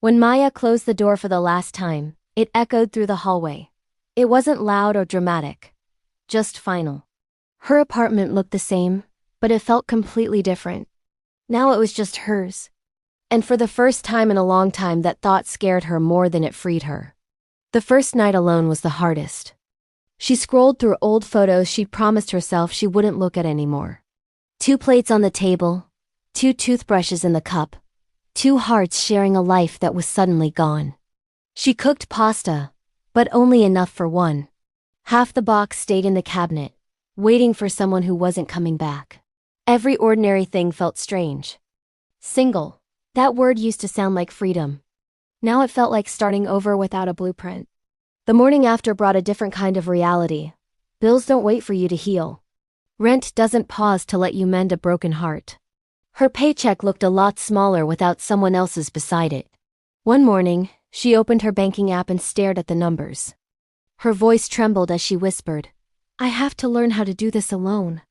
When Maya closed the door for the last time, it echoed through the hallway. It wasn't loud or dramatic, just final. Her apartment looked the same, but it felt completely different. Now it was just hers. And for the first time in a long time, that thought scared her more than it freed her. The first night alone was the hardest. She scrolled through old photos she'd promised herself she wouldn't look at anymore. 2 plates on the table, 2 toothbrushes in the cup, 2 hearts sharing a life that was suddenly gone. She cooked pasta, but only enough for one. Half the box stayed in the cabinet, waiting for someone who wasn't coming back. Every ordinary thing felt strange. Single. That word used to sound like freedom. Now it felt like starting over without a blueprint. The morning after brought a different kind of reality. Bills don't wait for you to heal. Rent doesn't pause to let you mend a broken heart. Her paycheck looked a lot smaller without someone else's beside it. One morning, she opened her banking app and stared at the numbers. Her voice trembled as she whispered, "I have to learn how to do this alone.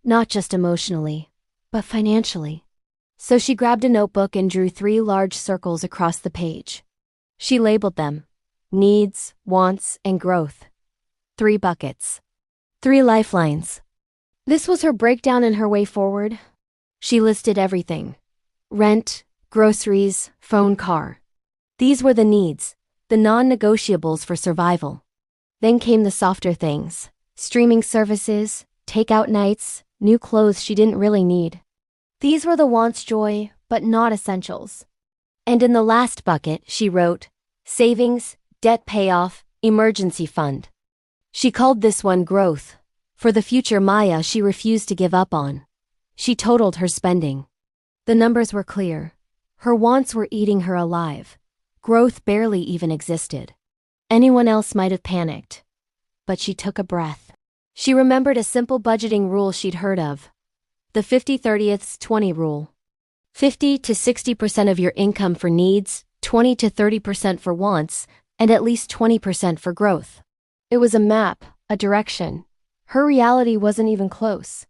Not just emotionally, but financially." So she grabbed a notebook and drew 3 large circles across the page. She labeled them: needs, wants, and growth. 3 buckets. 3 lifelines. This was her breakdown and her way forward. She listed everything: rent, groceries, phone, car. These were the needs, the non-negotiables for survival. Then came the softer things: streaming services, takeout nights, new clothes she didn't really need. These were the wants, joy, but not essentials. And in the last bucket, she wrote: savings, debt payoff, emergency fund. She called this one growth. For the future Maya she refused to give up on. She totaled her spending. The numbers were clear. Her wants were eating her alive. Growth barely even existed. Anyone else might have panicked. But she took a breath. She remembered a simple budgeting rule she'd heard of. The 50-30-20 rule. 50 to 60% of your income for needs, 20 to 30% for wants, and at least 20% for growth. It was a map, a direction. Her reality wasn't even close.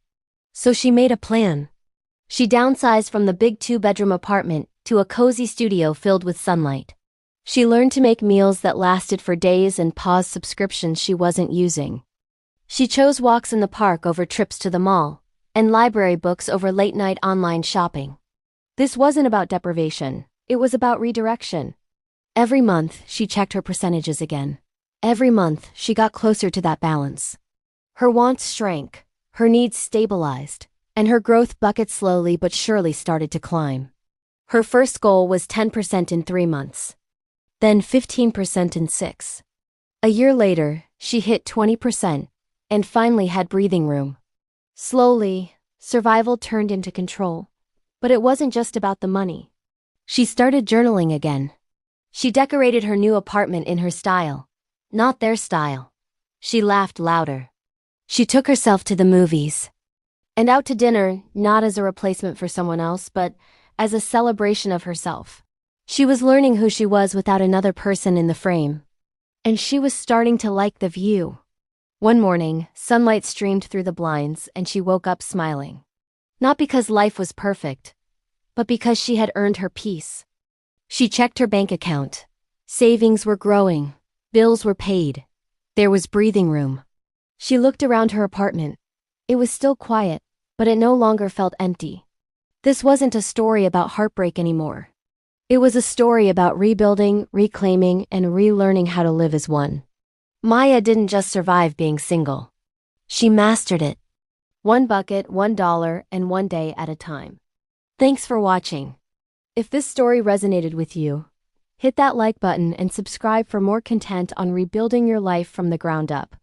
So she made a plan. She downsized from the big 2-bedroom apartment to a cozy studio filled with sunlight. She learned to make meals that lasted for days and paused subscriptions she wasn't using. She chose walks in the park over trips to the mall, and library books over late-night online shopping. This wasn't about deprivation, it was about redirection. Every month, she checked her percentages again. Every month, she got closer to that balance. Her wants shrank, her needs stabilized, and her growth bucket slowly but surely started to climb. Her first goal was 10% in 3 months. Then 15% in 6. A year later, she hit 20%, and finally had breathing room. Slowly, survival turned into control. But it wasn't just about the money. She started journaling again. She decorated her new apartment in her style, not their style. She laughed louder. She took herself to the movies. And out to dinner, not as a replacement for someone else, but as a celebration of herself. She was learning who she was without another person in the frame. And she was starting to like the view. One morning, sunlight streamed through the blinds and she woke up smiling. Not because life was perfect, but because she had earned her peace. She checked her bank account. Savings were growing. Bills were paid. There was breathing room. She looked around her apartment. It was still quiet, but it no longer felt empty. This wasn't a story about heartbreak anymore. It was a story about rebuilding, reclaiming, and relearning how to live as one. Maya didn't just survive being single. She mastered it. 1 bucket, $1, and 1 day at a time. Thanks for watching. If this story resonated with you, hit that like button and subscribe for more content on rebuilding your life from the ground up.